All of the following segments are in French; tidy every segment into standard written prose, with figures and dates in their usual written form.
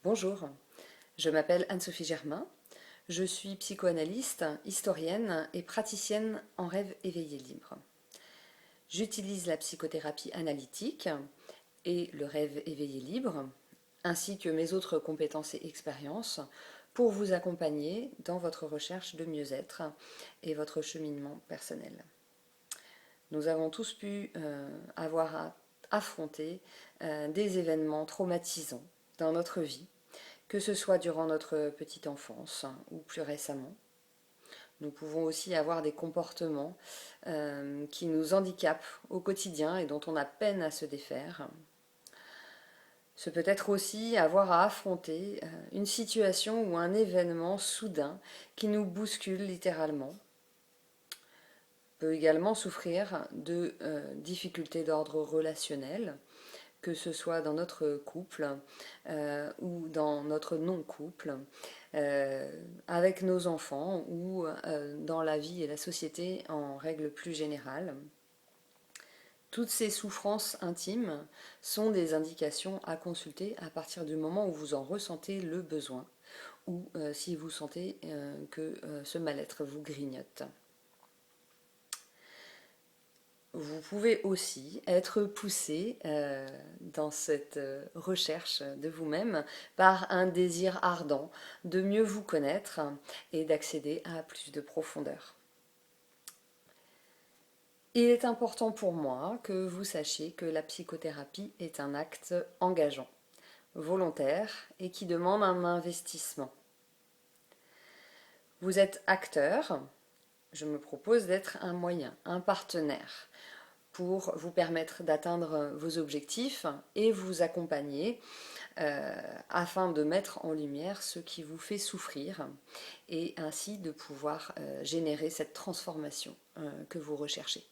Bonjour, je m'appelle Anne-Sophie Germain, je suis psychoanalyste, historienne et praticienne en rêve éveillé libre. J'utilise la psychothérapie analytique et le rêve éveillé libre, ainsi que mes autres compétences et expériences, pour vous accompagner dans votre recherche de mieux-être et votre cheminement personnel. Nous avons tous pu avoir à affronter des événements traumatisants dans notre vie, que ce soit durant notre petite enfance ou plus récemment. Nous pouvons aussi avoir des comportements qui nous handicapent au quotidien et dont on a peine à se défaire. Ce peut être aussi avoir à affronter une situation ou un événement soudain qui nous bouscule littéralement. On peut également souffrir de difficultés d'ordre relationnel, que ce soit dans notre couple ou dans notre non-couple, avec nos enfants ou dans la vie et la société en règle plus générale. Toutes ces souffrances intimes sont des indications à consulter à partir du moment où vous en ressentez le besoin ou si vous sentez que ce mal-être vous grignote. Vous pouvez aussi être poussé dans cette recherche de vous-même par un désir ardent de mieux vous connaître et d'accéder à plus de profondeur. Il est important pour moi que vous sachiez que la psychothérapie est un acte engageant, volontaire et qui demande un investissement. Vous êtes acteur, je me propose d'être un moyen, un partenaire pour vous permettre d'atteindre vos objectifs et vous accompagner afin de mettre en lumière ce qui vous fait souffrir et ainsi de pouvoir générer cette transformation que vous recherchez.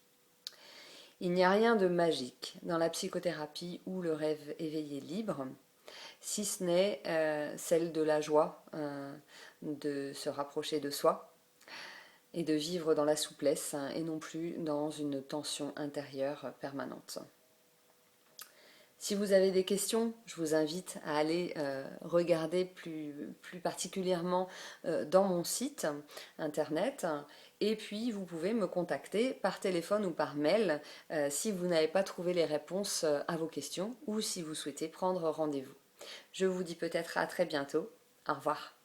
Il n'y a rien de magique dans la psychothérapie ou le rêve éveillé libre, si ce n'est celle de la joie de se rapprocher de soi et de vivre dans la souplesse et non plus dans une tension intérieure permanente. Si vous avez des questions, je vous invite à aller regarder plus particulièrement dans mon site internet. Et puis, vous pouvez me contacter par téléphone ou par mail si vous n'avez pas trouvé les réponses à vos questions ou si vous souhaitez prendre rendez-vous. Je vous dis peut-être à très bientôt. Au revoir.